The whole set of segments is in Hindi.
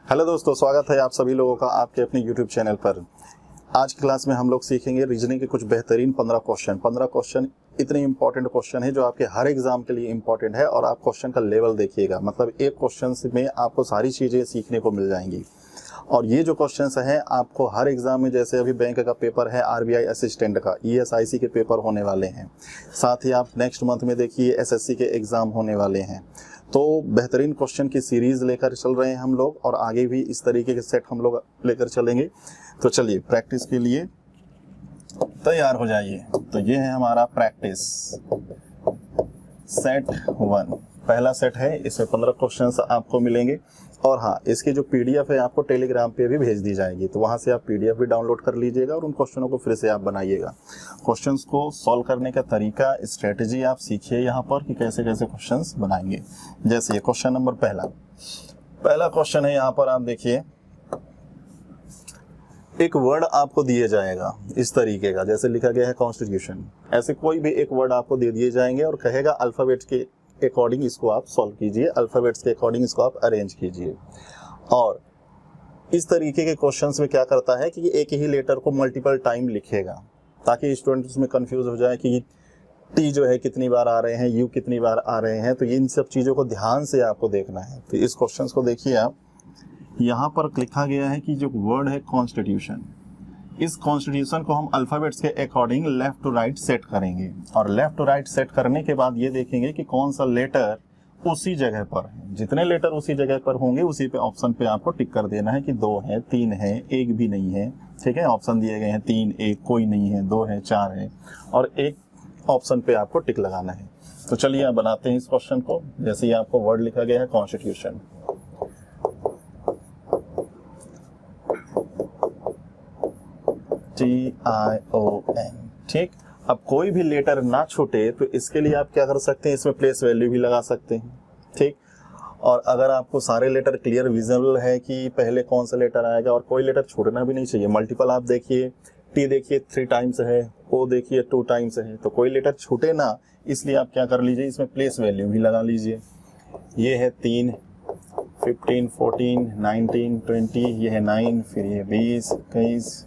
हेलो दोस्तों, स्वागत है आप सभी लोगों का आपके अपने YouTube चैनल पर। आज की क्लास में हम लोग सीखेंगे रीजनिंग के कुछ बेहतरीन 15 क्वेश्चन इतने इंपॉर्टेंट क्वेश्चन है जो आपके हर एग्जाम के लिए इंपॉर्टेंट है। और आप क्वेश्चन का लेवल देखिएगा, मतलब एक क्वेश्चन में आपको सारी चीज़ें सीखने को मिल जाएंगी। और ये जो क्वेश्चंस हैं आपको हर एग्जाम में, जैसे अभी बैंक का पेपर है, आरबीआई असिस्टेंट का, ईएसआईसी के पेपर होने वाले हैं, साथ ही आप नेक्स्ट मंथ में देखिए एसएससी के एग्जाम होने वाले हैं। तो बेहतरीन क्वेश्चन की सीरीज लेकर चल रहे हैं हम लोग, और आगे भी इस तरीके के सेट हम लोग लेकर चलेंगे। तो चलिए प्रैक्टिस के लिए तैयार हो जाइए। तो ये है हमारा प्रैक्टिस सेट 1, पहला सेट है। इसमें 15 क्वेश्चंस आपको मिलेंगे। और हाँ, इसकी जो पीडीएफ है आपको टेलीग्राम पे भी भेज दी जाएगी, तो वहाँ से आप पीडीएफ भी डाउनलोड कर लीजिएगा और उन क्वेश्चनों को फिर से आप बनाइएगा। क्वेश्चंस को सॉल्व करने का तरीका, स्ट्रेटजी आप सीखिए यहाँ पर कि कैसे कैसे क्वेश्चंस बनाएंगे। जैसे ये क्वेश्चन नंबर पहला क्वेश्चन है, यहाँ पर आप देखिए एक वर्ड आपको दिए जाएगा इस तरीके का, जैसे लिखा गया है कॉन्स्टिट्यूशन। ऐसे कोई भी एक वर्ड आपको दे दिए जाएंगे और कहेगा अल्फाबेट के अकॉर्डिंग इसको आप सॉल्व कीजिए, अल्फाबेट्स के अकॉर्डिंग इसको आप अरेंज कीजिए। और इस तरीके के क्वेश्चंस में क्या करता है कि एक ही लेटर को मल्टीपल टाइम लिखेगा, ताकि स्टूडेंट उसमें कंफ्यूज हो जाए कि टी जो है कितनी बार आ रहे हैं, यू कितनी बार आ रहे हैं। तो इन सब चीज़ों को ध्यान से आपको देखना है। तो इस क्वेश्चन को देखिए आप, यहाँ पर लिखा गया है कि जो वर्ड है कॉन्स्टिट्यूशन, इस कॉन्स्टिट्यूशन को हम अल्फाबेट्स के according left to right set करेंगे। और लेफ्ट टू राइट सेट करने के बाद ये देखेंगे कि कौन सा लेटर उसी जगह पर है। जितने लेटर उसी जगह पर होंगे उसी पे ऑप्शन पे आपको टिक कर देना है कि 2 है, 3 है, 1 भी नहीं है। ठीक है, ऑप्शन दिए गए हैं 3, 1 कोई नहीं है, 2 है, 4 है, और एक ऑप्शन पे आपको टिक लगाना है। तो चलिए आप बनाते हैं इस क्वेश्चन को। जैसे ही आपको वर्ड लिखा गया है कॉन्स्टिट्यूशन, TION। ठीक, अब कोई भी लेटर ना छूटे तो इसके लिए आप क्या कर सकते हैं, इसमें प्लेस वैल्यू भी लगा सकते हैं। ठीक, और अगर आपको सारे लेटर क्लियर विजिबल है कि पहले कौन सा लेटर आएगा और कोई लेटर छूटना भी नहीं चाहिए, मल्टीपल आप देखिए, टी देखिए 3 टाइम्स है, ओ देखिए 2 टाइम्स है, तो कोई लेटर छूटे ना, इसलिए आप क्या कर लीजिए, इसमें प्लेस वैल्यू भी लगा लीजिए। ये है 3, 15, 14, 19, 20, ये है 9, फिर ये 20, 21,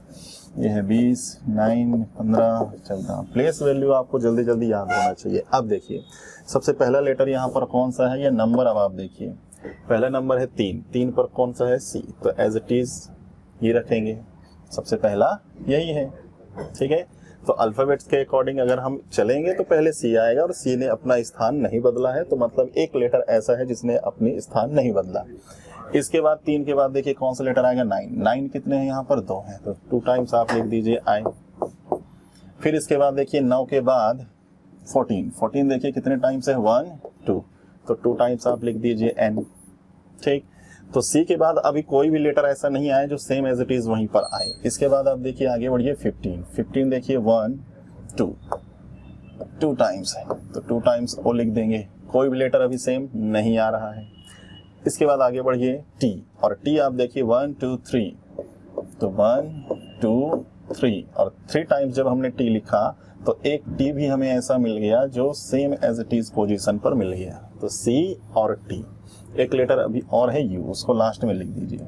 ये है 20, 9, 15, 14। प्लेस वैल्यू आपको जल्दी जल्दी याद होना चाहिए। अब देखिए सबसे पहला लेटर यहाँ पर कौन सा है, ये नंबर। अब आप देखिए पहला नंबर है 3 पर कौन सा है, सी, तो एज इट इज ये रखेंगे, सबसे पहला यही है। ठीक है, तो अल्फाबेट्स के अकॉर्डिंग अगर हम चलेंगे तो पहले सी आएगा, और सी ने अपना स्थान नहीं बदला है, तो मतलब एक लेटर ऐसा है जिसने अपनी स्थान नहीं बदला। इसके बाद 3 के बाद देखिए कौन सा लेटर आएगा, 9 कितने हैं यहाँ पर, 2 हैं, तो 2 टाइम्स आप लिख दीजिए आई। फिर इसके बाद देखिए 9 के बाद 14 देखिए कितने टाइम्स है, 1, 2, तो 2 टाइम्स आप लिख दीजिए एन। ठीक, तो सी के बाद अभी कोई भी लेटर ऐसा नहीं आया जो सेम एज इट इज वहीं पर आए। इसके बाद आप देखिए आगे बढ़िए 15 देखिए 1, 2 टाइम्स है, तो 2 टाइम्स ओ लिख देंगे। कोई भी लेटर अभी सेम नहीं आ रहा है। इसके बाद आगे बढ़िए टी, और टी आप देखिए 1, 2, 3, तो 1, 2, 3, और 3 टाइम्स जब हमने टी लिखा तो एक टी भी हमें ऐसा मिल गया जो same as it is position पर मिल गया। तो सी और टी, एक लेटर अभी और है यू, उसको लास्ट में लिख दीजिए।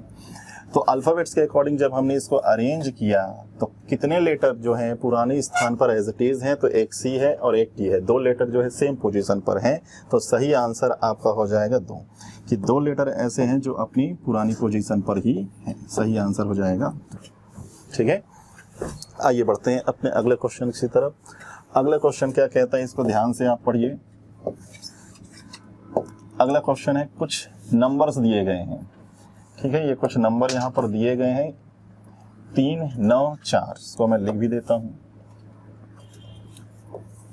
तो अल्फाबेट्स के अकॉर्डिंग जब हमने इसको अरेंज किया तो कितने लेटर जो हैं पुराने स्थान पर एज इट इज हैं, तो एक सी है और एक टी है, 2 लेटर जो है सेम पोजीशन पर हैं। तो सही आंसर आपका हो जाएगा 2, कि 2 लेटर ऐसे हैं जो अपनी पुरानी पोजीशन पर ही हैं। सही आंसर हो जाएगा। ठीक है, आइए बढ़ते हैं अपने अगले क्वेश्चन की तरफ। अगला क्वेश्चन क्या कहता है, इसको ध्यान से आप पढ़िए। अगला क्वेश्चन है, कुछ नंबर्स दिए गए हैं। ठीक है, ये कुछ नंबर यहाँ पर दिए गए हैं, 3, 9, 4, इसको मैं लिख भी देता हूँ।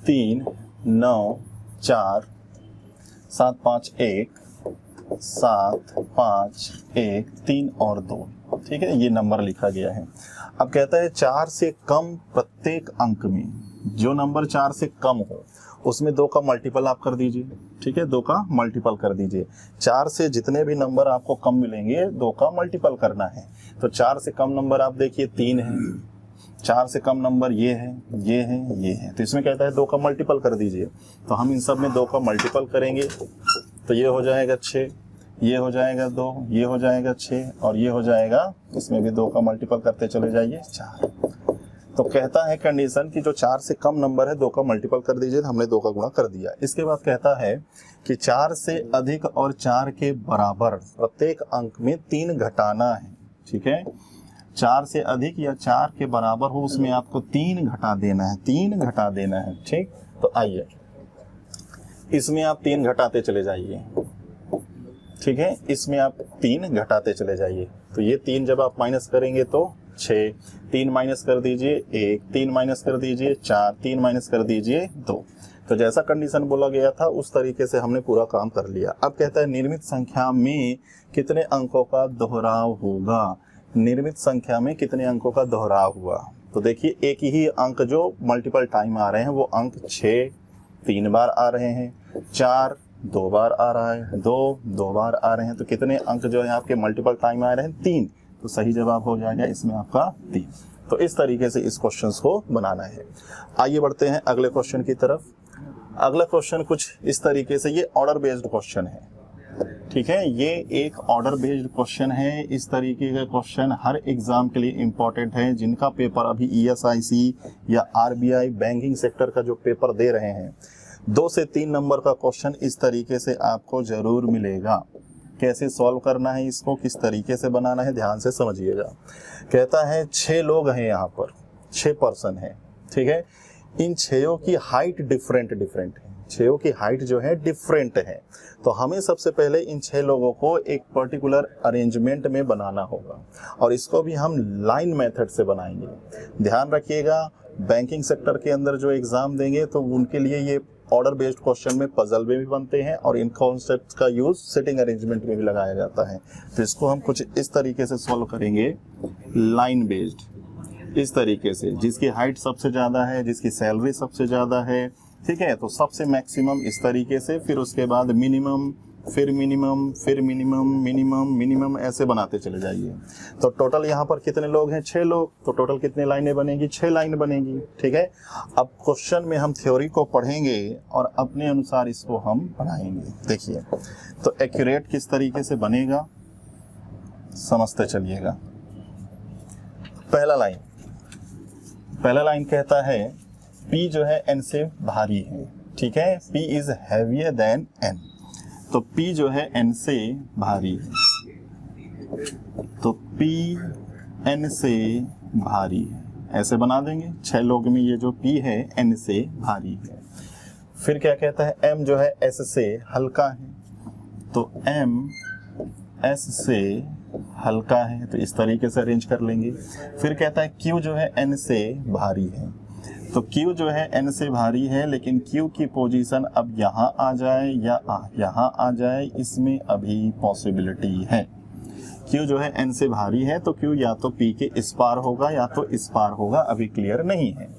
3, 9, 4, 7, 5, 1, 7, 5, 1, 3 और 2। ठीक है, ये नंबर लिखा गया है। अब कहता है 4 से कम प्रत्येक अंक में, जो नंबर 4 से कम हो उसमें 2 का मल्टीपल आप कर दीजिए। ठीक है, 2 का मल्टीपल कर दीजिए। 4 से जितने भी नंबर आपको कम मिलेंगे 2 का मल्टीपल करना है। तो 4 से कम नंबर आप देखिए 3 है, 4 से कम नंबर ये है, ये है, ये है, तो इसमें कहता है 2 का मल्टीपल कर दीजिए। तो हम इन सब में 2 का मल्टीपल करेंगे तो ये हो जाएगा 6, ये हो जाएगा 2, ये हो जाएगा 6 और ये हो जाएगा, इसमें भी 2 का मल्टीपल करते चले जाइए 4। तो कहता है कंडीशन कि जो 4 से कम नंबर है 2 का मल्टीपल कर दीजिए, हमने 2 का गुणा कर दिया। इसके बाद कहता है कि 4 से अधिक और 4 के बराबर प्रत्येक अंक में 3 घटाना है। ठीक है, 4 से अधिक या 4 के बराबर हो उसमें आपको 3 घटा देना है, 3 घटा देना है। ठीक, तो आइए इसमें आप 3 घटाते चले जाइए। ठीक है, इसमें आप 3 घटाते चले जाइए। तो ये 3 जब आप माइनस करेंगे तो 6, 3 माइनस कर दीजिए 1, 3 माइनस कर दीजिए 4, 3 माइनस कर दीजिए 2। तो जैसा कंडीशन बोला गया था उस तरीके से हमने पूरा काम कर लिया। अब कहता है निर्मित संख्या में कितने अंकों का दोहराव होगा। निर्मित संख्या में कितने अंकों का दोहराव हुआ। तो देखिए एक ही अंक जो मल्टीपल टाइम आ रहे हैं वो अंक 6 3 बार आ रहे हैं, 4 2 बार आ रहा है, 2 बार आ रहे हैं। तो कितने अंक जो है आपके मल्टीपल टाइम आ रहे हैं 3। तो सही जवाब हो जाएगा इसमें आपका 3। तो इस तरीके से इस क्वेश्चन को बनाना है। आइए बढ़ते हैं अगले क्वेश्चन की तरफ। अगला क्वेश्चन कुछ इस तरीके से, ये ऑर्डर बेस्ड क्वेश्चन है। ठीक है, ये एक ऑर्डर बेस्ड क्वेश्चन है। इस तरीके का क्वेश्चन हर एग्जाम के लिए इंपॉर्टेंट है। जिनका पेपर अभी ESIC या RBI बैंकिंग सेक्टर का जो पेपर दे रहे हैं, 2 से 3 नंबर का क्वेश्चन इस तरीके से आपको जरूर मिलेगा। कैसे सॉल्व करना है, इसको किस तरीके से बनाना है, ध्यान से समझिएगा। कहता है 6 लोग हैं यहाँ पर, 6 पर्सन है। ठीक है, इन 6 की हाइट डिफरेंट है। 6 की हाइट जो है डिफरेंट है। तो हमें सबसे पहले इन 6 लोगों को एक पर्टिकुलर अरेंजमेंट में बनाना होगा और इसको भी हम लाइन मेथड से बनाएंगे। ध्यान रखिएगा, बैंकिंग सेक्टर के अंदर जो एग्जाम देंगे तो उनके लिए ये ऑर्डर बेस्ड क्वेश्चन में पजल में भी बनते हैं और इन कॉन्सेप्ट का यूज सिटिंग अरेंजमेंट में भी लगाया जाता है। तो इसको हम कुछ इस तरीके से सॉल्व करेंगे, लाइन बेस्ड, इस तरीके से। जिसकी हाइट सबसे ज़्यादा है, जिसकी सैलरी सबसे ज़्यादा है, ठीक है, तो सबसे मैक्सिमम इस तरीके से, फिर उसके बाद मिनिमम, फिर मिनिमम, फिर मिनिमम, मिनिमम, मिनिमम, ऐसे बनाते चले जाइए। तो टोटल यहाँ पर कितने लोग हैं, 6 लोग। तो टोटल कितनी लाइनें बनेगी, 6 लाइन बनेगी। ठीक है, अब क्वेश्चन में हम थ्योरी को पढ़ेंगे और अपने अनुसार इसको हम बनाएंगे। देखिए तो एक्यूरेट किस तरीके से बनेगा समझते चलिएगा। पहला लाइन कहता है P जो है N से भारी है। ठीक है, P is heavier than N। तो P जो है N से भारी है, तो P N से भारी है, ऐसे बना देंगे। 6 लोग में ये जो P है N से भारी है। फिर क्या कहता है, M जो है S से हल्का है, तो M S से हल्का है, तो इस तरीके से अरेंज कर लेंगे। फिर कहता है Q जो है N से भारी है, तो Q जो है N से भारी है, लेकिन Q की पोजीशन अब यहाँ आ जाए या यहाँ आ जाए, इसमें अभी पॉसिबिलिटी है। Q जो है N से भारी है, तो Q या तो P के इस पार होगा या तो इस पार होगा, अभी क्लियर नहीं है।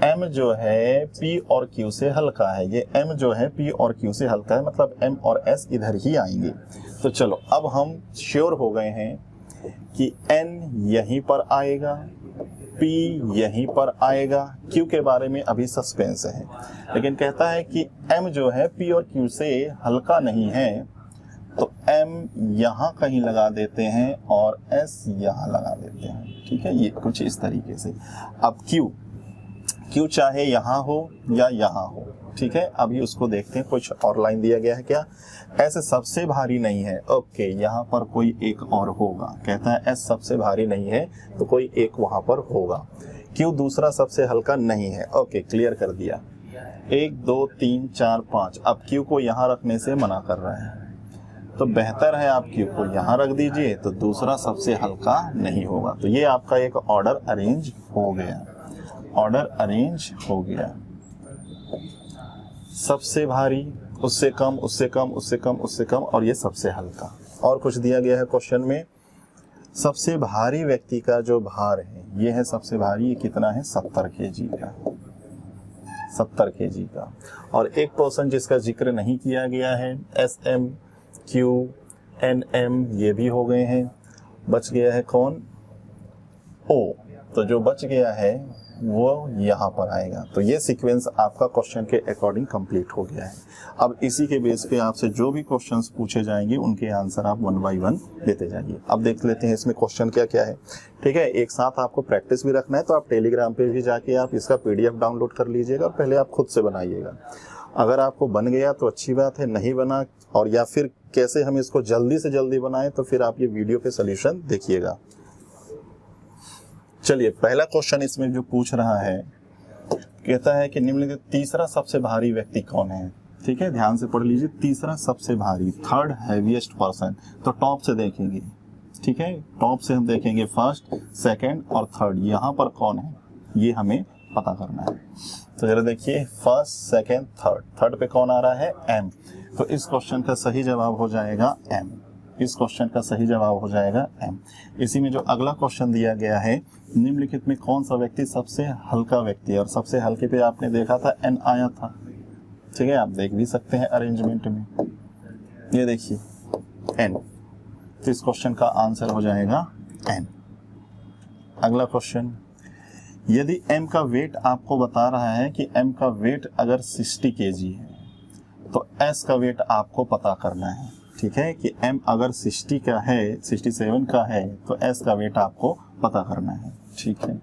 M जो है P और Q से हल्का है, ये M जो है P और Q से हल्का है, मतलब M और S इधर ही आएंगे। तो चलो अब हम श्योर हो गए हैं कि N यहीं पर आएगा, P यहीं पर आएगा। Q के बारे में अभी सस्पेंस है, लेकिन कहता है कि M जो है P और Q से हल्का नहीं है, तो M यहाँ कहीं लगा देते हैं और S यहाँ लगा देते हैं। ठीक है, ये कुछ इस तरीके से। अब Q चाहे यहाँ हो या यहाँ हो, ठीक है, अभी उसको देखते हैं। कुछ और लाइन दिया गया है क्या, S सबसे भारी नहीं है, ओके, यहाँ पर कोई एक और होगा। कहता है S सबसे भारी नहीं है तो कोई एक वहाँ पर होगा। Q दूसरा सबसे हल्का नहीं है, ओके, क्लियर कर दिया। 1 2 3 4 5, अब Q को यहाँ रखने से मना कर रहा है, तो बेहतर है आप Q को यहाँ रख दीजिए, तो दूसरा सबसे हल्का नहीं होगा। तो ये आपका एक ऑर्डर अरेंज हो गया, ऑर्डर अरेंज हो गया। सबसे भारी, उससे कम, उससे कम, उससे कम, उससे कम, और ये सबसे हल्का। और कुछ दिया गया है क्वेश्चन में, सबसे भारी व्यक्ति का जो भार है, ये है सबसे भारी, ये कितना है, 70 kg का, 70 kg का। और एक पर्सन जिसका जिक्र नहीं किया गया है, SM, Q, NM, ये भी हो गए हैं। बच गया है कौन, O। तो जो बच गया है वो यहाँ पर आएगा। तो ये सीक्वेंस आपका क्वेश्चन के अकॉर्डिंग कंप्लीट हो गया है। अब इसी के बेस पे आपसे जो भी क्वेश्चंस पूछे जाएंगे उनके आंसर आप 1 बाय 1 देते जाइए। अब देख लेते हैं इसमें क्वेश्चन क्या क्या है। ठीक है, एक साथ आपको प्रैक्टिस भी रखना है तो आप टेलीग्राम पे भी जाके आप इसका PDF डाउनलोड कर लीजिएगा और पहले आप खुद से बनाइएगा। अगर आपको बन गया तो अच्छी बात है, नहीं बना और या फिर कैसे हम इसको जल्दी से जल्दी बनाएं तो फिर आप ये वीडियो पे सोल्यूशन देखिएगा। चलिए, पहला क्वेश्चन इसमें जो पूछ रहा है, कहता है कि निम्नलिखित तीसरा सबसे भारी व्यक्ति कौन है। ठीक है, ध्यान से पढ़ लीजिए। तीसरा सबसे भारी, थर्ड हैवीएस्ट पर्सन। तो टॉप से देखेंगे। ठीक है, टॉप से हम देखेंगे फर्स्ट, सेकंड और थर्ड, यहाँ पर कौन है ये हमें पता करना है। तो जरा देखिए, फर्स्ट, सेकंड, थर्ड। थर्ड पे कौन आ रहा है? एम। तो इस क्वेश्चन का सही जवाब हो जाएगा एम। इस क्वेश्चन का सही जवाब हो जाएगा एम। इसी में जो अगला क्वेश्चन दिया गया है, निम्नलिखित में कौन सा व्यक्ति सबसे हल्का व्यक्ति है, और सबसे हल्के पे आपने देखा था एन आया था। ठीक है, आप देख भी सकते हैं अरेंजमेंट में, ये देखिए एन। तो इस क्वेश्चन का आंसर हो जाएगा एन। अगला क्वेश्चन, यदि एम का वेट आपको बता रहा है कि एम का वेट अगर 60 kg है तो एस का वेट आपको पता करना है। ठीक है, कि एम अगर 60 का है, 67 का है तो एस का वेट आपको पता करना है। ठीक है,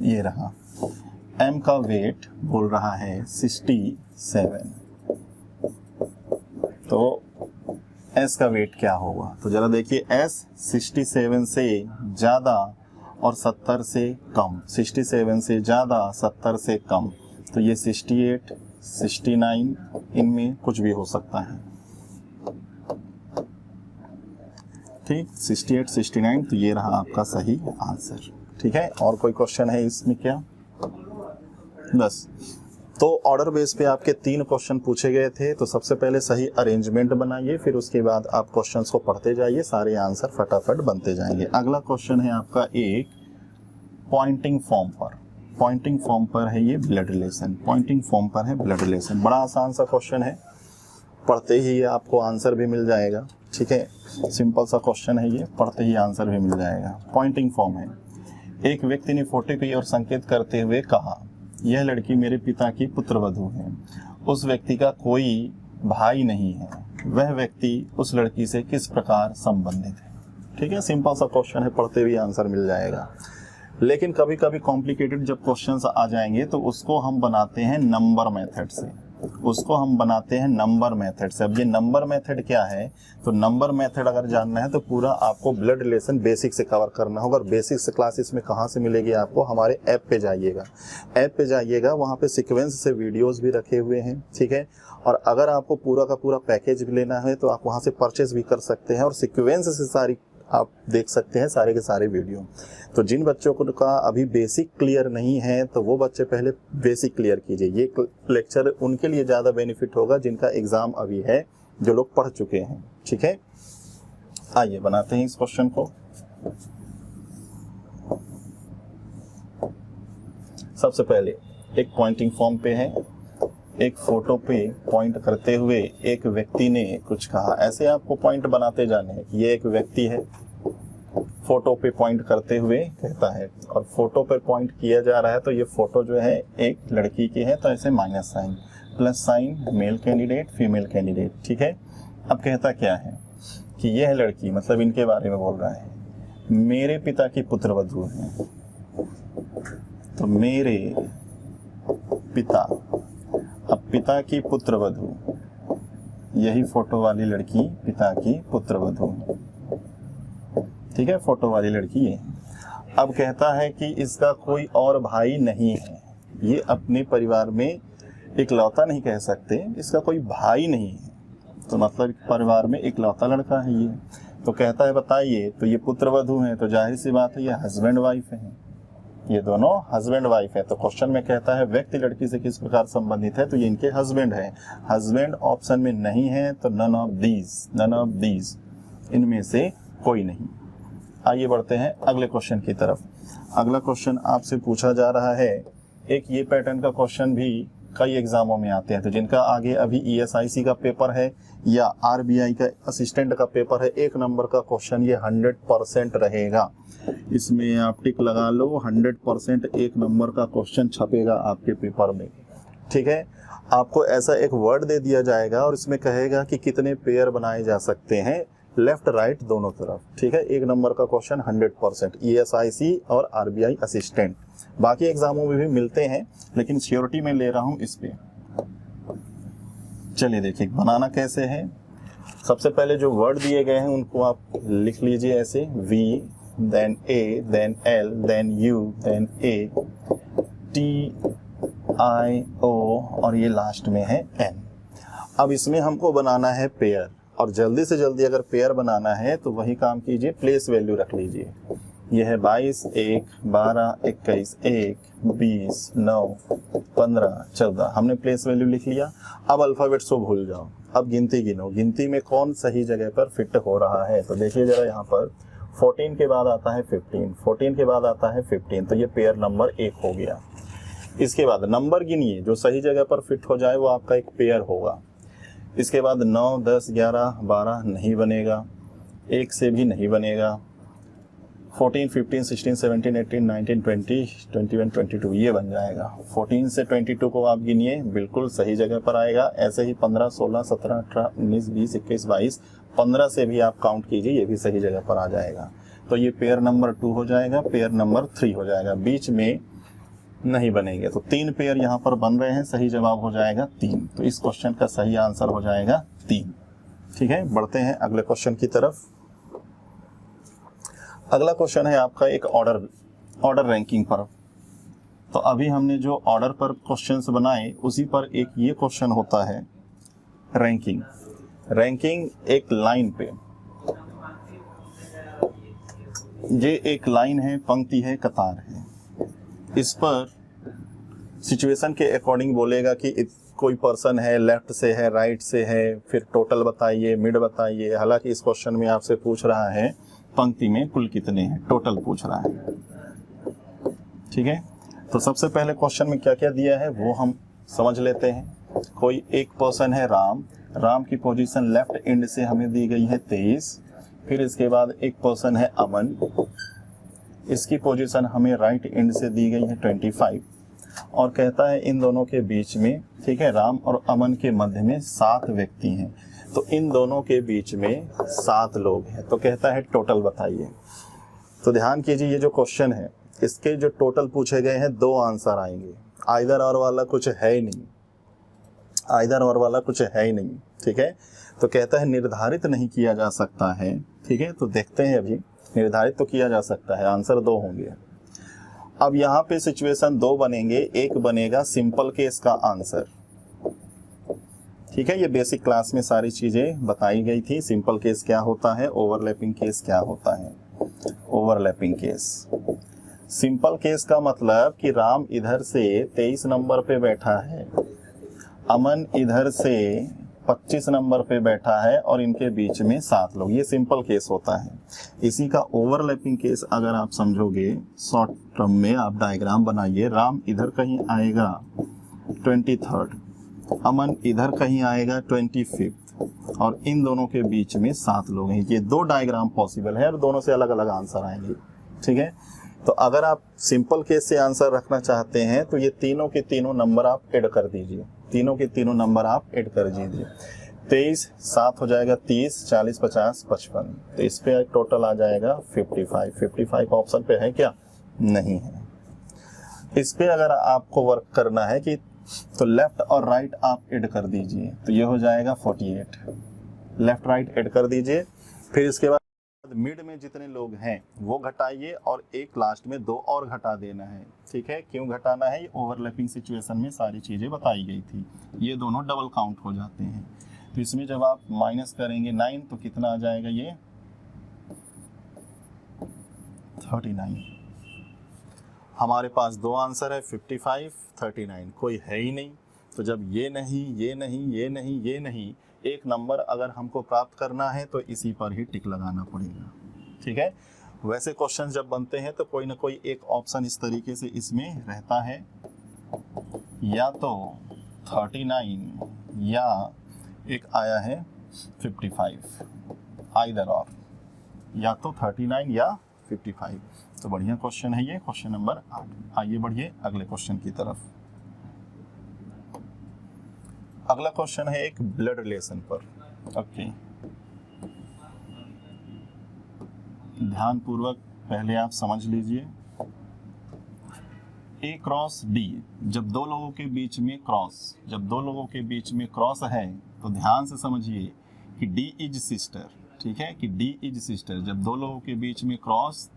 ये रहा, एम का वेट बोल रहा है 67, तो एस का वेट क्या होगा। तो जरा देखिए, एस 67 से ज़्यादा और 70 से कम, 67 से ज़्यादा 70 से कम, तो ये 68, 69, इनमें कुछ भी हो सकता है। ठीक, 68, 69, तो ये रहा आपका सही आंसर। ठीक है, और कोई क्वेश्चन है इसमें क्या? बस। तो ऑर्डर बेस पे आपके 3 क्वेश्चन पूछे गए थे। तो सबसे पहले सही अरेंजमेंट बनाइए, फिर उसके बाद आप क्वेश्चंस को पढ़ते जाइए, सारे आंसर फटाफट बनते जाएंगे। अगला क्वेश्चन है आपका एक पॉइंटिंग फॉर्म पर। पॉइंटिंग फॉर्म पर है ये ब्लड रिलेशन। पॉइंटिंग फॉर्म पर है ब्लड रिलेशन। बड़ा आसान सा क्वेश्चन है, पढ़ते ही आपको आंसर भी मिल जाएगा। ठीक है, सिंपल सा क्वेश्चन है ये, पढ़ते ही आंसर भी मिल जाएगा। पॉइंटिंग फॉर्म है, एक व्यक्ति ने फोटो की ओर संकेत करते हुए कहा, यह लड़की मेरे पिता की पुत्रवधू है। उस व्यक्ति का कोई भाई नहीं है, वह व्यक्ति उस लड़की से किस प्रकार संबंधित है। ठीक है, सिंपल सा क्वेश्चन है, पढ़ते हुए आंसर मिल जाएगा। लेकिन कभी कभी कॉम्प्लिकेटेड जब क्वेश्चंस आ जाएंगे तो उसको हम बनाते हैं नंबर मेथड से। उसको हम बनाते हैं नंबर मेथड से। अब ये नंबर मेथड क्या है, तो नंबर मेथड अगर जानना है तो पूरा आपको ब्लड रिलेशन बेसिक से कवर करना होगा। और बेसिक से क्लासेस में कहाँ से मिलेगी आपको? हमारे ऐप पे जाइएगा। ऐप पे जाइएगा, वहाँ पे सीक्वेंस से वीडियोस भी रखे हुए हैं। ठीक है, और अगर आपको पूरा का पूरा पैकेज भी लेना है तो आप वहाँ से परचेज भी कर सकते हैं और सीक्वेंस से सारी आप देख सकते हैं सारे के सारे वीडियो। तो जिन बच्चों को का अभी बेसिक क्लियर नहीं है तो वो बच्चे पहले बेसिक क्लियर कीजिए। ये लेक्चर उनके लिए ज़्यादा बेनिफिट होगा जिनका एग्ज़ाम अभी है, जो लोग पढ़ चुके हैं। ठीक है, आइए बनाते हैं इस क्वेश्चन को। सबसे पहले एक पॉइंटिंग फॉर्म पे है, एक फोटो पे पॉइंट करते हुए एक व्यक्ति ने कुछ कहा। ऐसे आपको पॉइंट बनाते जाने हैं। ये एक व्यक्ति है, फोटो पे पॉइंट करते हुए कहता है, और फोटो पे पॉइंट किया जा रहा है तो ये फोटो जो है एक लड़की की है, तो ऐसे minus sign, plus sign, male candidate, female candidate. ठीक है, अब कहता क्या है कि यह लड़की, मतलब इनके बारे में बोल रहा है, मेरे पिता की पुत्रवधू है। तो मेरे पिता, अब पिता की पुत्रवधू, यही फोटो वाली लड़की पिता की पुत्रवधू। ठीक है, फोटो वाली लड़की है। अब कहता है कि इसका कोई और भाई नहीं है। ये अपने परिवार में इकलौता नहीं कह सकते, इसका कोई भाई नहीं है, तो मतलब परिवार में इकलौता लड़का है ये। तो कहता है बताइए, तो ये पुत्रवधू है तो जाहिर सी बात है ये हस्बैंड वाइफ है, ये दोनों हस्बैंड वाइफ है। तो क्वेश्चन में कहता है व्यक्ति लड़की से किस प्रकार संबंधित है, तो ये इनके हस्बैंड है। हस्बैंड ऑप्शन में नहीं है तो नन ऑफ दीज, इनमें से कोई नहीं। आइए बढ़ते हैं अगले क्वेश्चन की तरफ। अगला क्वेश्चन आपसे पूछा जा रहा है, एक ये पैटर्न का क्वेश्चन भी कई एग्जामों में आते हैं। तो जिनका आगे अभी ESIC का पेपर है या RBI का असिस्टेंट का पेपर है, 1 नंबर का क्वेश्चन ये 100% रहेगा। इसमें आप टिक लगा लो, 100% एक नंबर का क्वेश्चन छपेगा आपके पेपर में। ठीक है, आपको ऐसा एक वर्ड दे दिया जाएगा और इसमें कहेगा कि कितने पेयर बनाए जा सकते हैं लेफ्ट राइट दोनों तरफ। ठीक है, एक नंबर का क्वेश्चन 100%, ESIC और RBI असिस्टेंट। बाकी एग्जामों में भी मिलते हैं लेकिन श्योरिटी में ले रहा हूं इस पे। चलिए देखिए बनाना कैसे है। सबसे पहले जो वर्ड दिए गए हैं उनको आप लिख लीजिए ऐसे, V, then A, then L, then U, then A, T, I, O और ये लास्ट में है N। अब इसमें हमको बनाना है पेयर, और जल्दी से जल्दी अगर पेयर बनाना है तो वही काम कीजिए, प्लेस वैल्यू रख लीजिए। यह है 22, 1, 12, 21, 1, 20, 9, 15, 14। हमने प्लेस वैल्यू लिख लिया। अब अल्फ़ाबेट्स को भूल जाओ, अब गिनती गिनो, गिनती में कौन सही जगह पर फिट हो रहा है। तो देखिए जरा यहाँ पर 14 के बाद आता है 15, 14 के बाद आता है 15, तो ये पेयर नंबर 1 हो गया। इसके बाद नंबर गिनिए, जो सही जगह पर फिट हो जाए वो आपका एक पेयर होगा। इसके बाद 9, 10, 11, 12 नहीं बनेगा, 1 से भी नहीं बनेगा, 14, 15, 16, 17, 18, 19, 20, 21, 22 ये बन जाएगा। 14 से 22 को आप गिनिए, बिल्कुल सही जगह पर आएगा। ऐसे ही 15, 16, 17, 18, 19, 20, 21, 22, 15 से भी आप काउंट कीजिए, ये भी सही जगह पर आ जाएगा। तो ये पेयर नंबर 2 हो जाएगा, पेयर नंबर 3 हो जाएगा, बीच में नहीं बनेंगे। तो 3 पेयर यहाँ पर बन रहे हैं, सही जवाब हो जाएगा 3। तो इस क्वेश्चन का सही आंसर हो जाएगा 3। ठीक है, बढ़ते हैं अगले क्वेश्चन की तरफ। अगला क्वेश्चन है आपका एक ऑर्डर रैंकिंग पर। तो अभी हमने जो ऑर्डर पर क्वेश्चंस बनाए उसी पर एक ये क्वेश्चन होता है रैंकिंग। रैंकिंग एक लाइन पे, ये एक लाइन है, पंक्ति है, कतार है। इस पर सिचुएशन के अकॉर्डिंग बोलेगा कि कोई पर्सन है, लेफ्ट से है, राइट से है, फिर टोटल बताइए, मिड बताइए। हालांकि इस क्वेश्चन में आपसे पूछ रहा है पंक्ति में कुल कितने हैं, टोटल पूछ रहा है। ठीक है, तो सबसे पहले क्वेश्चन में क्या क्या दिया है वो हम समझ लेते हैं। कोई एक पर्सन है राम, राम की पोजीशन लेफ्ट एंड से हमें दी गई है 23। फिर इसके बाद एक पर्सन है अमन, इसकी पोजीशन हमें राइट एंड से दी गई है 25, और कहता है इन दोनों के बीच में, ठीक है, राम और अमन के मध्य में 7 व्यक्ति हैं। तो इन दोनों के बीच में 7 लोग हैं। तो कहता है टोटल बताइए। तो ध्यान कीजिए, ये जो क्वेश्चन है इसके जो टोटल पूछे गए हैं 2 आंसर आएंगे। आइदर और वाला कुछ है ही नहीं, आइदर और वाला कुछ है ही नहीं। ठीक है, तो कहता है निर्धारित नहीं किया जा सकता है। ठीक है, तो देखते हैं, अभी निर्धारित तो किया जा सकता है, आंसर 2 होंगे। अब यहाँ पे सिचुएशन 2 बनेंगे, एक बनेगा सिंपल केस का आंसर। ठीक है, ये बेसिक क्लास में सारी चीजें बताई गई थी। सिंपल केस क्या होता है, ओवरलैपिंग केस क्या होता है। ओवरलैपिंग केस, सिंपल केस का मतलब कि राम इधर से 23 नंबर पे बैठा है, अमन इधर से 25 नंबर पे बैठा है और इनके बीच में 7 लोग, ये सिंपल केस होता है। इसी का ओवरलैपिंग केस अगर आप समझोगे, शॉर्ट टर्म में आप डायग्राम बनाइए। राम इधर कहीं आएगा 23rd, अमन इधर कहीं आएगा 25th, और इन दोनों के बीच में 7 लोग हैं। ये 2 डायग्राम पॉसिबल है और दोनों से अलग अलग आंसर आएंगे। ठीक है, तो अगर आप सिंपल केस से आंसर रखना चाहते हैं तो ये तीनों के तीनों नंबर आप ऐड कर दीजिए, तीनों के तीनों नंबर आप ऐड कर दीजिए। 23 7 हो जाएगा 30, 40, 50, 55, तो इस पे टोटल आ जाएगा 55। 55 ऑप्शन पे है क्या? नहीं है। इस पे अगर आपको वर्क करना है कि तो लेफ्ट और राइट आप ऐड कर दीजिए, तो ये हो जाएगा 48। लेफ्ट राइट ऐड कर दीजिए। फिर इसके बाद मिड में जितने लोग हैं वो घटाइए और एक लास्ट में 2 और घटा देना है। ठीक है, क्यों घटाना है? ये ओवरलैपिंग सिचुएशन में सारी चीजें बताई गई थी। ये दोनों डबल काउंट हो जाते हैं। तो इसमें जब आप माइनस करेंगे 9 तो कितना आ जाएगा? ये 39। हमारे पास 2 आंसर है, 55, 39, कोई है ही नहीं। तो जब ये नहीं, ये नहीं, ये नहीं, ये नहीं, एक नंबर अगर हमको प्राप्त करना है तो इसी पर ही टिक लगाना पड़ेगा। ठीक है, वैसे क्वेश्चन जब बनते हैं तो कोई ना कोई एक ऑप्शन इस तरीके से इसमें रहता है, या तो 39 या एक आया है 55, आइदर और, या तो 39 या 55। तो बढ़िया क्वेश्चन है ये, क्वेश्चन नंबर 8। आइए बढ़िए अगले क्वेश्चन की तरफ। अगला क्वेश्चन है एक ब्लड रिलेशन पर। ओके, ध्यान पूर्वक पहले आप समझ लीजिए। ए क्रॉस डी, जब दो लोगों के बीच में क्रॉस है तो ध्यान से समझिए कि डी इज सिस्टर। ठीक है, कि डी इज सिस्टर। जब दो लोगों के बीच में क्रॉस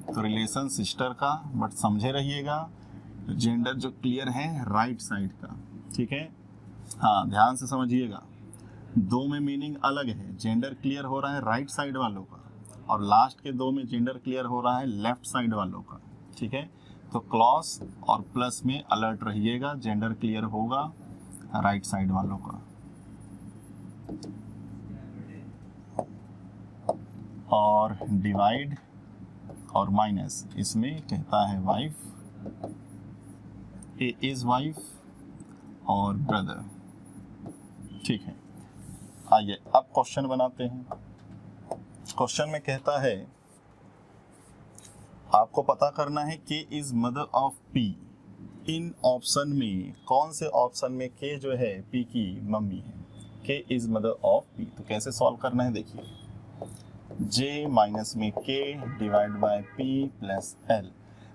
तो रिलेशन सिस्टर का, बट समझे रहिएगा जेंडर जो क्लियर है राइट साइड का। ठीक है, हाँ ध्यान से समझिएगा, दो में मीनिंग अलग है। जेंडर क्लियर हो रहा है राइट साइड वालों का, और लास्ट के दो में जेंडर क्लियर हो रहा है लेफ्ट साइड वालों का। ठीक है, तो क्लॉस और प्लस में अलर्ट रहिएगा, जेंडर क्लियर होगा राइट साइड वालों का। और डिवाइड और माइनस, इसमें कहता है वाइफ, ए इज वाइफ और ब्रदर। ठीक है, आइए अब क्वेश्चन बनाते हैं। क्वेश्चन में कहता है आपको पता करना है के is mother of P. In option में कौन से ऑप्शन में के जो है पी की मम्मी है? के इज मदर ऑफ पी। तो कैसे सॉल्व करना है देखिए, जे माइनस में के divide by P plus L.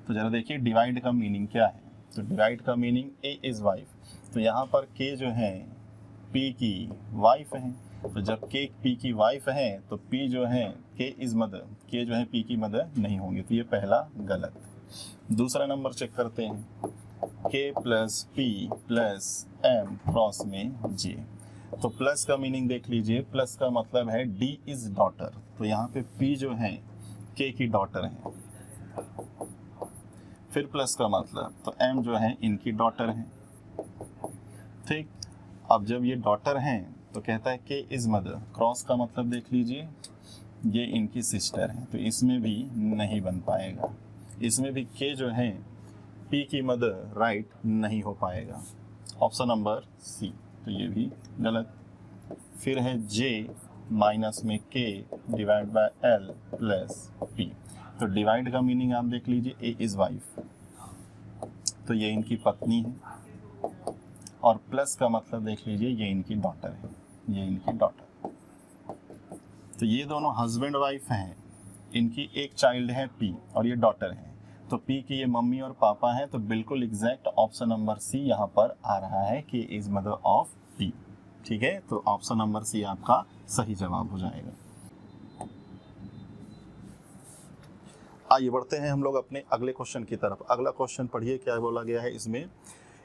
तो जरा देखिए डिवाइड का मीनिंग क्या है। तो डिवाइड का मीनिंग ए इज वाइफ, तो यहाँ पर के जो है पी की वाइफ है। तो जब के पी की वाइफ है तो पी जो है के इज मदर, के जो है पी की मदर नहीं होंगे, तो ये पहला गलत। दूसरा नंबर चेक करते हैं, K plus P plus M cross में जे। तो प्लस का मीनिंग देख लीजिए, प्लस का मतलब है डी इज डॉटर। तो यहाँ पे पी जो है के की डॉटर है। फिर प्लस का मतलब तो एम जो है इनकी डॉटर है। ठीक, अब जब ये डॉटर हैं तो कहता है के इज मदर, क्रॉस का मतलब देख लीजिए ये इनकी सिस्टर है, तो इसमें भी नहीं बन पाएगा। इसमें भी के जो है पी की मदर राइट नहीं हो पाएगा, ऑप्शन नंबर सी, तो ये भी गलत। फिर है जे माइनस में के divide by L plus P. तो डिवाइड का मीनिंग आप देख लीजिए, ए इज वाइफ, तो ये इनकी पत्नी है। और प्लस का मतलब देख लीजिए ये इनकी डॉटर है, ये इनकी डॉटर। तो ये दोनों हस्बैंड वाइफ हैं, इनकी एक चाइल्ड है पी और ये डॉटर है। तो पी की ये मम्मी और पापा हैं, तो बिल्कुल एग्जैक्ट ऑप्शन नंबर सी यहाँ पर आ रहा है कि इज मदर ऑफ पी। ठीक है, तो ऑप्शन नंबर सी आपका सही जवाब हो जाएगा। आइए बढ़ते हैं हम लोग अपने अगले क्वेश्चन की तरफ। अगला क्वेश्चन पढ़िए क्या बोला गया है इसमें,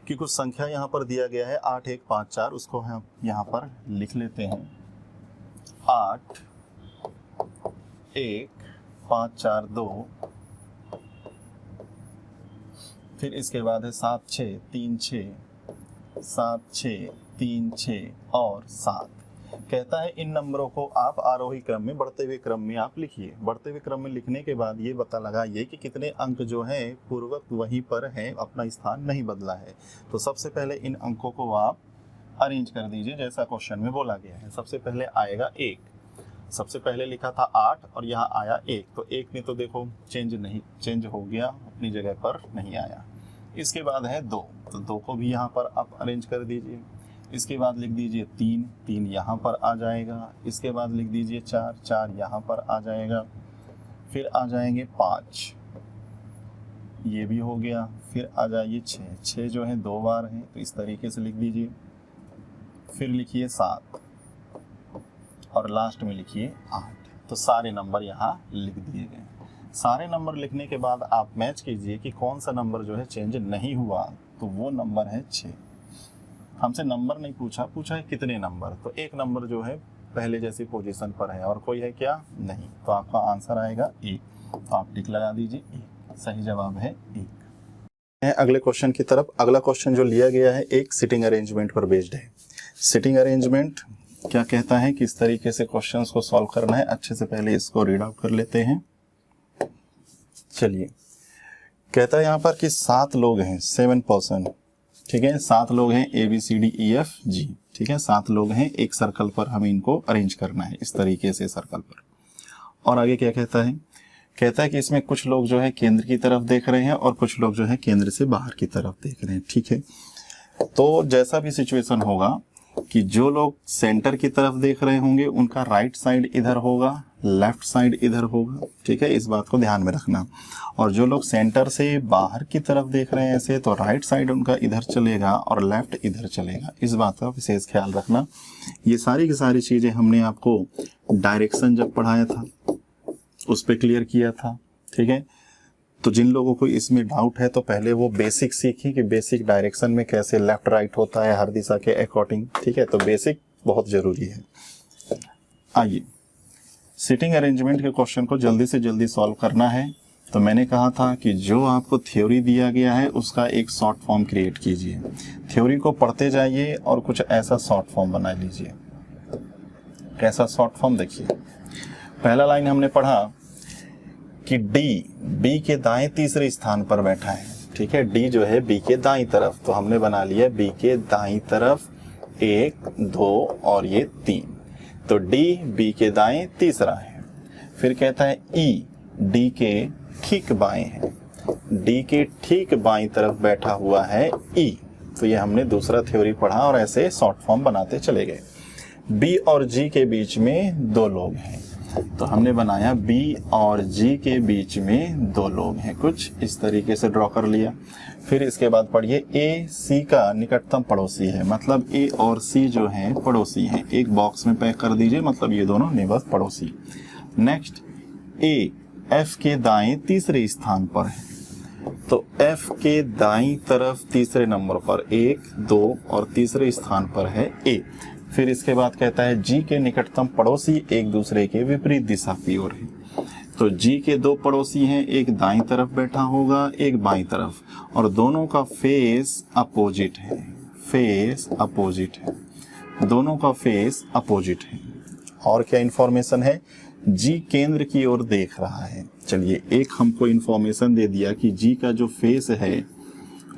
कि कुछ संख्या यहाँ पर दिया गया है 8 1 5 4, उसको हम यहाँ पर लिख लेते हैं। 8 1 5 4 2, फिर इसके बाद है 7 6 3 6, 7 6 3 6 और 7। कहता है इन नंबरों को आप आरोही क्रम में, बढ़ते हुए क्रम में आप लिखिए। बढ़ते हुए क्रम में लिखने के बाद ये पता लगाइए कि कितने अंक जो हैं पूर्ववत वहीं पर हैं, अपना स्थान नहीं बदला है। तो सबसे पहले इन अंकों को आप अरेंज कर दीजिए जैसा क्वेश्चन में बोला गया है। सबसे पहले आएगा 1, सबसे पहले लिखा था 8 और यहाँ आया 1, तो 1 में तो देखो चेंज हो गया, अपनी जगह पर नहीं आया। इसके बाद है 2, तो 2 को भी यहाँ पर आप अरेंज कर दीजिए। इसके बाद लिख दीजिए 3, 3 यहाँ पर आ जाएगा। इसके बाद लिख दीजिए 4, 4 यहाँ पर आ जाएगा। फिर आ जाएंगे 5, ये भी हो गया। फिर आ जाइए 6, 6 जो है 2 बार है, तो इस तरीके से लिख दीजिए। फिर लिखिए 7 और लास्ट में लिखिए 8। तो सारे नंबर यहाँ लिख दिए गए। सारे नंबर लिखने के बाद आप मैच कीजिए कि कौन सा नंबर जो है चेंज नहीं हुआ, तो वो नंबर है 6। हमसे नंबर नहीं पूछा है कितने नंबर, तो एक नंबर जो है पहले जैसी पोजीशन पर है और कोई है क्या नहीं, तो आपका आंसर आएगा 1। तो आप टिक लगा दीजिए 1, सही जवाब है 1। अगले क्वेश्चन की तरफ। अगला क्वेश्चन जो लिया गया है एक सिटिंग अरेंजमेंट पर बेस्ड है। सिटिंग अरेंजमेंट क्या कहता है, किस तरीके से क्वेश्चंस को सॉल्व करना है, अच्छे से पहले इसको रीड आउट कर लेते हैं। चलिए, कहता है यहाँ पर कि 7 लोग हैं, 7 पर्सन, ठीक है। 7 लोग हैं ABCDEF G, ठीक है। 7 लोग हैं, एक सर्कल पर हमें इनको अरेंज करना है इस तरीके से सर्कल पर। और आगे क्या कहता है कहता है कि इसमें कुछ लोग जो है केंद्र की तरफ देख रहे हैं और कुछ लोग जो है केंद्र से बाहर की तरफ देख रहे हैं। ठीक है, तो जैसा भी सिचुएशन होगा कि जो लोग सेंटर की तरफ देख रहे होंगे उनका राइट साइड इधर होगा, लेफ्ट साइड इधर होगा। ठीक है, इस बात को ध्यान में रखना। और जो लोग सेंटर से बाहर की तरफ देख रहे हैं ऐसे, तो राइट साइड उनका इधर चलेगा और लेफ्ट इधर चलेगा। इस बात का विशेष ख्याल रखना। ये सारी की सारी चीजें हमने आपको डायरेक्शन जब पढ़ाया था उस पर क्लियर किया था। ठीक है, तो जिन लोगों को इसमें डाउट है तो पहले वो बेसिक सीखें कि बेसिक डायरेक्शन में कैसे लेफ्ट राइट होता है हर दिशा के अकॉर्डिंग। ठीक है, तो बेसिक बहुत जरूरी है। आइए, सीटिंग अरेंजमेंट के क्वेश्चन को जल्दी से जल्दी सॉल्व करना है। तो मैंने कहा था कि जो आपको थ्योरी दिया गया है उसका एक शॉर्ट फॉर्म क्रिएट कीजिए, थ्योरी को पढ़ते जाइए और कुछ ऐसा शॉर्ट फॉर्म बना लीजिए। कैसा शॉर्ट फॉर्म? देखिए, पहला लाइन हमने पढ़ा कि डी बी के दाएं तीसरे स्थान पर बैठा है। ठीक है, डी जो है बी के दाईं तरफ, तो हमने बना लिया बी के दाईं तरफ 1, 2 और ये 3। तो डी बी के दाएं तीसरा है। फिर कहता है ई डी के ठीक बाएं है, डी के ठीक बाईं तरफ बैठा हुआ है ई। तो ये हमने दूसरा थ्योरी पढ़ा और ऐसे शॉर्ट फॉर्म बनाते चले गए। बी और जी के बीच में 2 लोग हैं, तो हमने बनाया बी और जी के बीच में 2 लोग हैं, कुछ इस तरीके से ड्रॉ कर लिया। फिर इसके बाद पढ़िए ए सी का निकटतम पड़ोसी है, मतलब ए और सी जो हैं पड़ोसी हैं। एक बॉक्स में पैक कर दीजिए, मतलब ये दोनों नेबर पड़ोसी। नेक्स्ट, ए एफ के दाएं तीसरे स्थान पर है, तो एफ के दाईं तरफ तीसरे नंबर पर 1, 2 और तीसरे स्थान पर है ए। फिर इसके बाद कहता है जी के निकटतम पड़ोसी एक दूसरे के विपरीत दिशा की ओर है, तो जी के 2 पड़ोसी हैं, एक दाईं तरफ बैठा होगा, एक बाईं तरफ, और दोनों का फेस अपोजिट है। फेस अपोजिट है, दोनों का फेस अपोजिट है। और क्या इंफॉर्मेशन है? जी केंद्र की ओर देख रहा है। चलिए, एक हमको इंफॉर्मेशन दे दिया कि जी का जो फेस है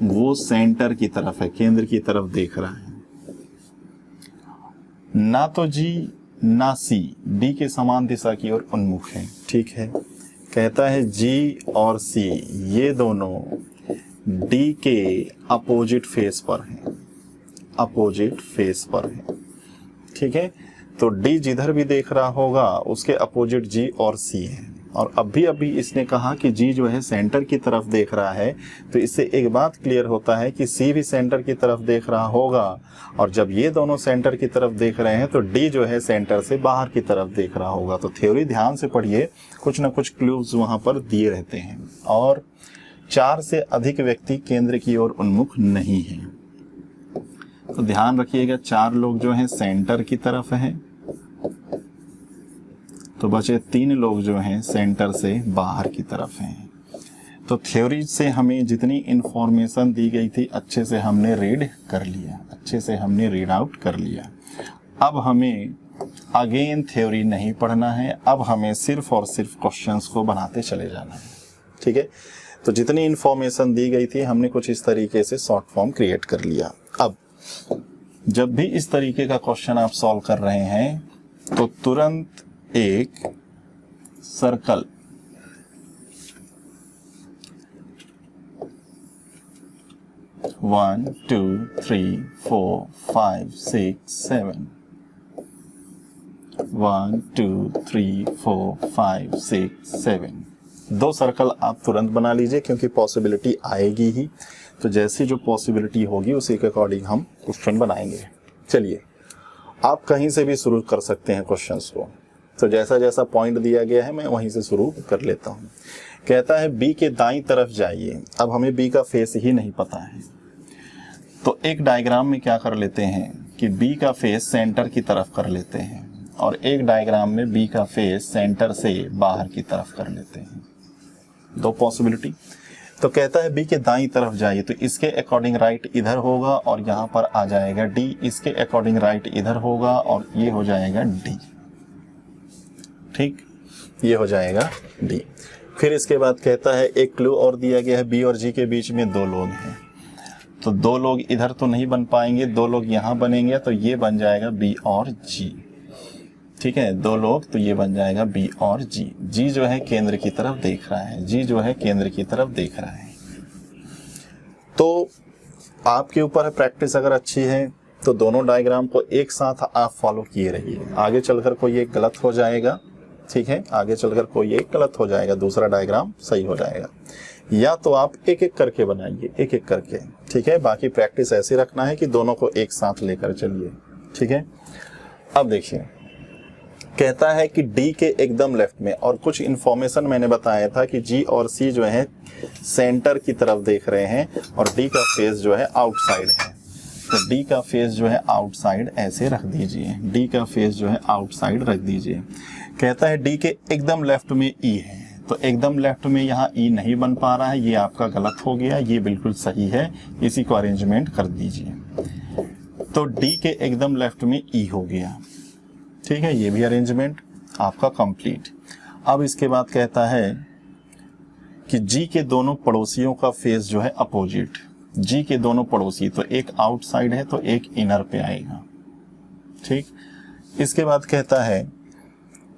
वो सेंटर की तरफ है, केंद्र की तरफ देख रहा है। ना तो जी ना सी डी के समान दिशा की ओर उन्मुख है। ठीक है, कहता है जी और सी ये दोनों डी के अपोजिट फेस पर हैं, अपोजिट फेस पर हैं। ठीक है, तो डी जिधर भी देख रहा होगा उसके अपोजिट जी और सी है। और अभी इसने कहा कि जी जो है सेंटर की तरफ देख रहा है, तो इससे एक बात क्लियर होता है कि सी भी सेंटर की तरफ देख रहा होगा। और जब ये दोनों सेंटर की तरफ देख रहे हैं तो डी जो है सेंटर से बाहर की तरफ देख रहा होगा। तो थ्योरी ध्यान से पढ़िए, कुछ ना कुछ क्लूज वहां पर दिए रहते हैं। और 4 से अधिक व्यक्ति केंद्र की ओर उन्मुख नहीं है, तो ध्यान रखिएगा 4 लोग जो हैं सेंटर की तरफ हैं, तो बचे 3 लोग जो हैं सेंटर से बाहर की तरफ हैं। तो थ्योरी से हमें जितनी इंफॉर्मेशन दी गई थी अच्छे से हमने रीड कर लिया, अच्छे से हमने रीड आउट कर लिया। अब हमें अगेन थ्योरी नहीं पढ़ना है, अब हमें सिर्फ और सिर्फ क्वेश्चंस को बनाते चले जाना है। ठीक है, तो जितनी इंफॉर्मेशन दी गई थी हमने कुछ इस तरीके से शॉर्ट फॉर्म क्रिएट कर लिया। अब जब भी इस तरीके का क्वेश्चन आप सॉल्व कर रहे हैं तो तुरंत एक circle one two three four five six seven 1 2 3 4 5 6 7 2 circle आप तुरंत बना लीजिए, क्योंकि पॉसिबिलिटी आएगी ही। तो जैसी जो पॉसिबिलिटी होगी उसी के अकॉर्डिंग हम क्वेश्चन बनाएंगे। चलिए, आप कहीं से भी शुरू कर सकते हैं क्वेश्चंस को, तो जैसा जैसा पॉइंट दिया गया है मैं वहीं से शुरू कर लेता हूं। कहता है बी के दाईं तरफ जाइए। अब हमें बी का फेस ही नहीं पता है, तो एक डायग्राम में क्या कर लेते हैं कि बी का फेस सेंटर की तरफ कर लेते हैं, और एक डायग्राम में बी का फेस सेंटर से बाहर की तरफ कर लेते हैं। 2 पॉसिबिलिटी। तो कहता है बी के दाईं तरफ जाइए, तो इसके अकॉर्डिंग राइट इधर होगा और यहाँ पर आ जाएगा डी, इसके अकॉर्डिंग राइट इधर होगा और ये हो जाएगा डी। ठीक, ये हो जाएगा डी। फिर इसके बाद कहता है एक क्लू और दिया गया है, बी और जी के बीच में 2 लोग हैं, तो 2 लोग इधर तो नहीं बन पाएंगे, 2 लोग यहाँ बनेंगे, तो ये बन जाएगा बी और जी। ठीक है, 2 लोग, तो ये बन जाएगा बी और जी। जी जो है केंद्र की तरफ देख रहा है, जी जो है केंद्र की तरफ देख रहा है। तो आपके ऊपर है, प्रैक्टिस अगर अच्छी है तो दोनों डायग्राम को एक साथ आप फॉलो किए रहिए। आगे चलकर कोई एक गलत हो जाएगा, ठीक है, आगे चलकर कोई एक गलत हो जाएगा, दूसरा डायग्राम सही हो जाएगा। या तो आप एक एक करके बनाइए, एक एक करके, ठीक है। बाकी प्रैक्टिस ऐसे रखना है कि दोनों को एक साथ लेकर चलिए, ठीक है। अब देखिए, कहता है कि डी के एकदम लेफ्ट में, और कुछ इंफॉर्मेशन मैंने बताया था कि जी और सी जो है सेंटर की तरफ देख रहे हैं और डी का फेस जो है आउटसाइड है। तो डी का फेस जो है आउटसाइड ऐसे रख दीजिए, डी का फेस जो है आउटसाइड रख दीजिए। कहता है डी के एकदम लेफ्ट में ई है, तो एकदम लेफ्ट में यहाँ ई नहीं बन पा रहा है, ये आपका गलत हो गया, ये बिल्कुल सही है, इसी को अरेंजमेंट कर दीजिए। तो डी के एकदम लेफ्ट में ई हो गया, ठीक है, ये भी अरेंजमेंट आपका कंप्लीट। अब इसके बाद कहता है कि जी के दोनों पड़ोसियों का फेस जो है अपोजिट, जी के दोनों पड़ोसी, तो एक आउटसाइड है तो एक इनर पे आएगा, ठीक। इसके बाद कहता है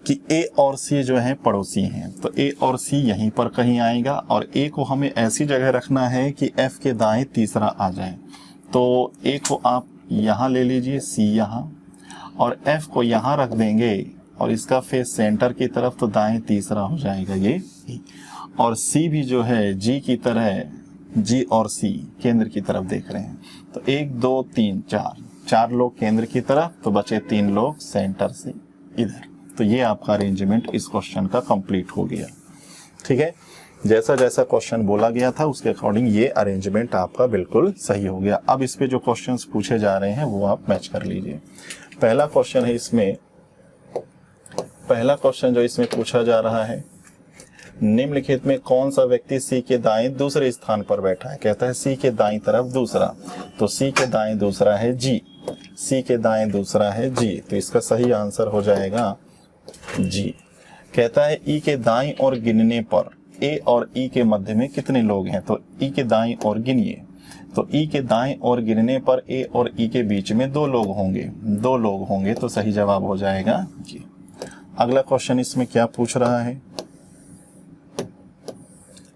कि ए और सी जो है पड़ोसी हैं, तो ए और सी यहीं पर कहीं आएगा, और ए को हमें ऐसी जगह रखना है कि एफ के दाएं तीसरा आ जाए। तो ए को आप यहाँ ले लीजिए, सी यहाँ, और एफ को यहाँ रख देंगे और इसका फेस सेंटर की तरफ, तो दाएं तीसरा हो जाएगा ये। और सी भी जो है जी की तरह, जी और सी केंद्र की तरफ देख रहे हैं, तो 1 2 3 4 लोग केंद्र की तरफ, तो बचे 3 लोग सेंटर से इधर। तो ये आपका अरेंजमेंट इस क्वेश्चन का कंप्लीट हो गया, ठीक है। जैसा जैसा क्वेश्चन बोला गया था उसके अकॉर्डिंग ये अरेंजमेंट आपका बिल्कुल सही हो गया। अब इस पे जो क्वेश्चंस पूछे जा रहे हैं वो आप मैच कर लीजिए। पहला क्वेश्चन है इसमें, पहला क्वेश्चन जो इसमें पूछा जा रहा है, निम्नलिखित में कौन सा व्यक्ति सी के दाएं दूसरे स्थान पर बैठा है। कहता है सी के दाएं तरफ दूसरा, तो सी के दाएं दूसरा है जी, सी के दाएं दूसरा है जी, तो इसका सही आंसर हो जाएगा जी। कहता है ई के दाईं ओर गिनने पर ए और ई के मध्य में कितने लोग हैं, तो ई के दाईं ओर गिनिए, तो ई के दाईं ओर गिनने पर ए और ई के बीच में 2 लोग होंगे, 2 लोग होंगे, तो सही जवाब हो जाएगा जी। अगला क्वेश्चन इसमें क्या पूछ रहा है,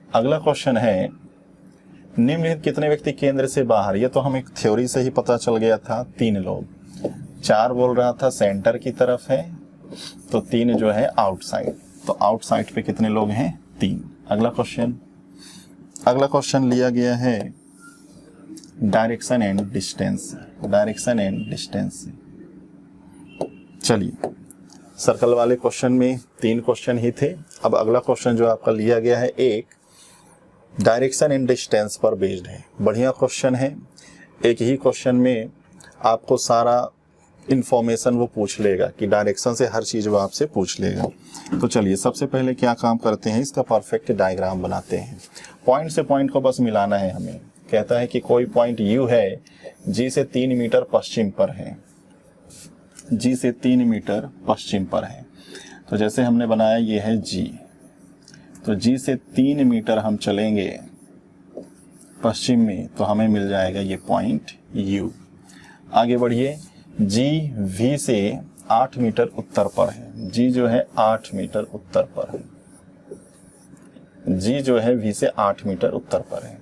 अगला क्वेश्चन है निम्नलिखित कितने व्यक्ति केंद्र से बाहर, ये तो हमें एक थ्योरी से ही पता चल गया था, 3 लोग। 4 बोल रहा था सेंटर की तरफ है, तो 3 जो है आउटसाइड, तो आउटसाइड पे कितने लोग हैं, 3। अगला क्वेश्चन, अगला क्वेश्चन लिया गया है direction and distance, direction and distance. चलिए, सर्कल वाले क्वेश्चन में 3 क्वेश्चन ही थे। अब अगला क्वेश्चन जो आपका लिया गया है एक डायरेक्शन एंड डिस्टेंस पर बेस्ड है। बढ़िया क्वेश्चन है, एक ही क्वेश्चन में आपको सारा इंफॉर्मेशन वो पूछ लेगा कि डायरेक्शन से हर चीज़ वो आपसे पूछ लेगा। तो चलिए सबसे पहले क्या काम करते हैं, इसका परफेक्ट डायग्राम बनाते हैं। पॉइंट से पॉइंट को बस मिलाना है हमें। कहता है कि कोई पॉइंट यू है जी से 3 मीटर पश्चिम पर है, जी से 3 मीटर पश्चिम पर है। तो जैसे हमने बनाया ये है जी, तो जी से 3 मीटर हम चलेंगे पश्चिम में तो हमें मिल जाएगा ये पॉइंट यू। आगे बढ़िए, जी वी से 8 मीटर उत्तर पर है, जी जो है 8 मीटर उत्तर पर है, जी जो है वी से 8 मीटर उत्तर पर है।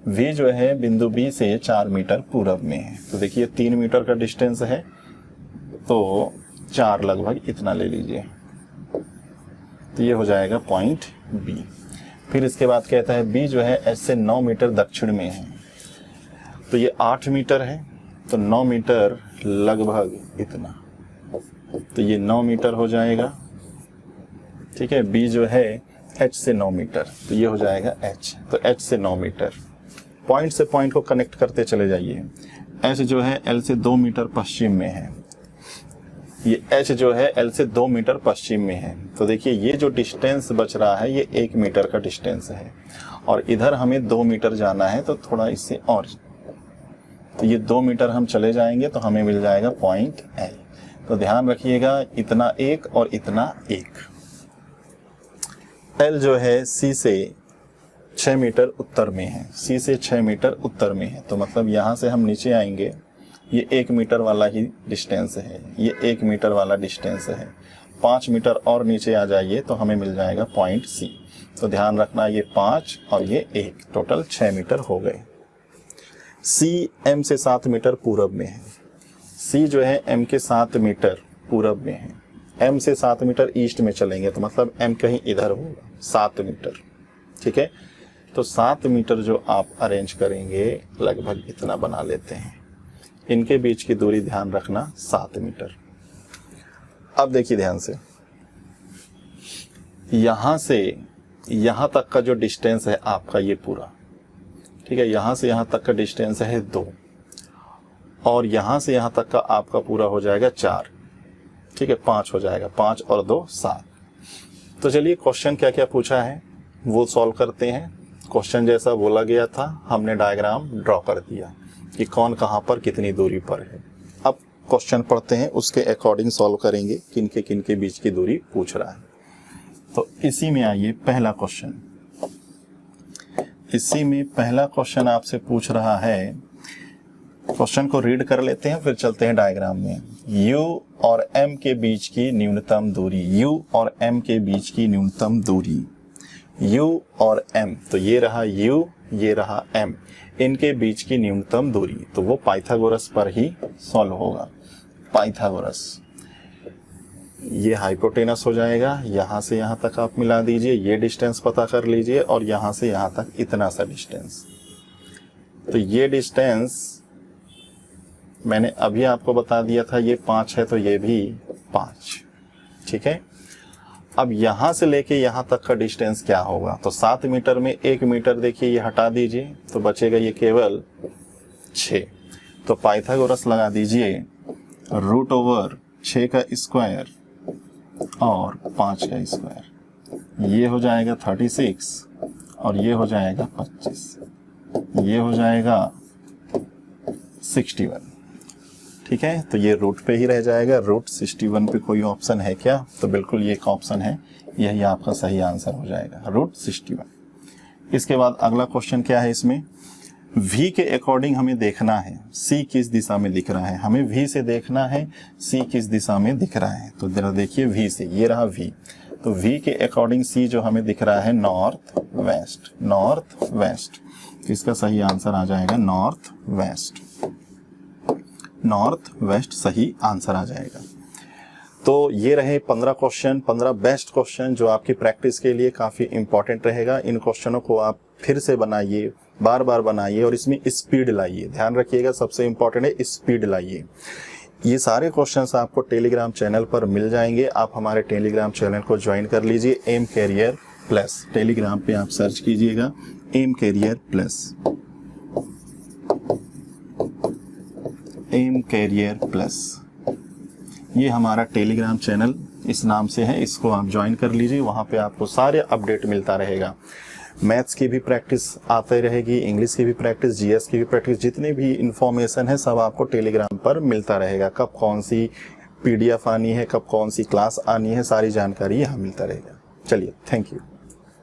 वी जो है बिंदु बी से 4 मीटर पूरब में है। तो देखिए 3 मीटर का डिस्टेंस है, तो 4 लगभग इतना ले लीजिए, तो ये हो जाएगा पॉइंट बी। फिर इसके बाद कहता है बी जो है एच से 9 मीटर दक्षिण में है, तो ये 8 मीटर है, तो 9 मीटर लगभग इतना, तो ये 9 मीटर हो जाएगा, ठीक है। बी जो है एच से 9 मीटर, तो ये हो जाएगा एच, तो एच से 9 मीटर। पॉइंट से पॉइंट को कनेक्ट करते चले जाइए। एच जो है एल से 2 मीटर पश्चिम में है, ये एच जो है एल से 2 मीटर पश्चिम में है। तो देखिए ये जो डिस्टेंस बच रहा है ये 1 मीटर का डिस्टेंस है, और इधर हमें 2 मीटर जाना है, तो थोड़ा इससे और, तो ये 2 मीटर हम चले जाएंगे तो हमें मिल जाएगा पॉइंट एल। तो ध्यान रखिएगा इतना 1 और इतना 1। एल जो है सी से 6 मीटर उत्तर में है, सी से 6 मीटर उत्तर में है, तो मतलब यहाँ से हम नीचे आएंगे, ये 1 मीटर वाला ही डिस्टेंस है, ये 1 मीटर वाला डिस्टेंस है। 5 मीटर और नीचे आ जाइए तो हमें मिल जाएगा पॉइंट सी। तो ध्यान रखना ये 5 और ये 1 टोटल 6 मीटर हो गए। सी एम से 7 मीटर पूरब में है। सी जो है एम के 7 मीटर पूरब में है। एम से 7 मीटर ईस्ट में चलेंगे तो मतलब एम कहीं इधर होगा 7 मीटर। ठीक है, तो 7 मीटर जो आप अरेंज करेंगे लगभग इतना बना लेते हैं। इनके बीच की दूरी ध्यान रखना 7 मीटर। अब देखिए ध्यान से, यहां से यहां तक का जो डिस्टेंस है आपका ये पूरा, ठीक है, यहां से यहां तक का डिस्टेंस है 2 और यहां से यहां तक का आपका पूरा हो जाएगा 4। ठीक है, 5 हो जाएगा, 5 और 2 7। तो चलिए क्वेश्चन क्या क्या पूछा है वो सॉल्व करते हैं। क्वेश्चन जैसा बोला गया था हमने डायग्राम ड्रॉ कर दिया कि कौन कहां पर कितनी दूरी पर है। अब क्वेश्चन पढ़ते हैं, उसके अकॉर्डिंग सॉल्व करेंगे किन के बीच की दूरी पूछ रहा है। तो इसी में आइए पहला क्वेश्चन। इसी में पहला क्वेश्चन आपसे पूछ रहा है, क्वेश्चन को रीड कर लेते हैं फिर चलते हैं डायग्राम में। U और M के बीच की न्यूनतम दूरी, U और M के बीच की न्यूनतम दूरी, U और M, तो ये रहा U, ये रहा M, इनके बीच की न्यूनतम दूरी, तो वो पाइथागोरस पर ही सॉल्व होगा। पाइथागोरस, ये हाइपोटेनस हो जाएगा, यहां से यहां तक आप मिला दीजिए, ये डिस्टेंस पता कर लीजिए और यहां से यहां तक इतना सा डिस्टेंस। तो ये डिस्टेंस मैंने अभी आपको बता दिया था, ये 5 है तो ये भी 5। ठीक है, अब यहां से लेके यहां तक का डिस्टेंस क्या होगा, तो 7 मीटर में 1 मीटर देखिए ये हटा दीजिए तो बचेगा ये केवल 6। तो पाइथागोरस लगा दीजिए √6 का स्क्वायर और 5 का स्क्वायर, ये हो जाएगा 36 और ये हो जाएगा 25, ये हो जाएगा 61। ठीक है, तो ये रूट पे ही रह जाएगा। √61 पे कोई ऑप्शन है क्या, तो बिल्कुल ये एक ऑप्शन है, यही आपका सही आंसर हो जाएगा √61। इसके बाद अगला क्वेश्चन क्या है, इसमें V के अकॉर्डिंग हमें देखना है C किस दिशा में दिख रहा है, हमें V से देखना है C किस दिशा में दिख रहा है। तो जरा देखिए V से, ये रहा V, तो V के अकॉर्डिंग C जो हमें दिख रहा है नॉर्थ वेस्ट, नॉर्थ वेस्ट, तो इसका सही आंसर आ जाएगा नॉर्थ वेस्ट, नॉर्थ वेस्ट सही आंसर आ जाएगा। तो ये रहे 15 क्वेश्चन, 15 बेस्ट क्वेश्चन जो आपकी प्रैक्टिस के लिए काफ़ी इंपॉर्टेंट रहेगा। इन क्वेश्चनों को आप फिर से बनाइए, बार बार बनाइए और इसमें स्पीड लाइए। ध्यान रखिएगा सबसे इंपॉर्टेंट है स्पीड लाइए। ये सारे क्वेश्चंस आपको टेलीग्राम चैनल पर मिल जाएंगे, आप हमारे टेलीग्राम चैनल को ज्वाइन कर लीजिए। एम कैरियर प्लस, टेलीग्राम पे आप सर्च कीजिएगा M career plus, M career plus, ये हमारा टेलीग्राम चैनल इस नाम से है, इसको आप ज्वाइन कर लीजिए। वहाँ पे आपको सारे अपडेट मिलता रहेगा। मैथ्स की भी प्रैक्टिस आती रहेगी, इंग्लिश की भी प्रैक्टिस, जीएस की भी प्रैक्टिस, जितने भी इंफॉर्मेशन है सब आपको टेलीग्राम पर मिलता रहेगा। कब कौन सी पीडीएफ आनी है, कब कौन सी क्लास आनी है, सारी जानकारी यहाँ मिलता रहेगा। चलिए, थैंक यू।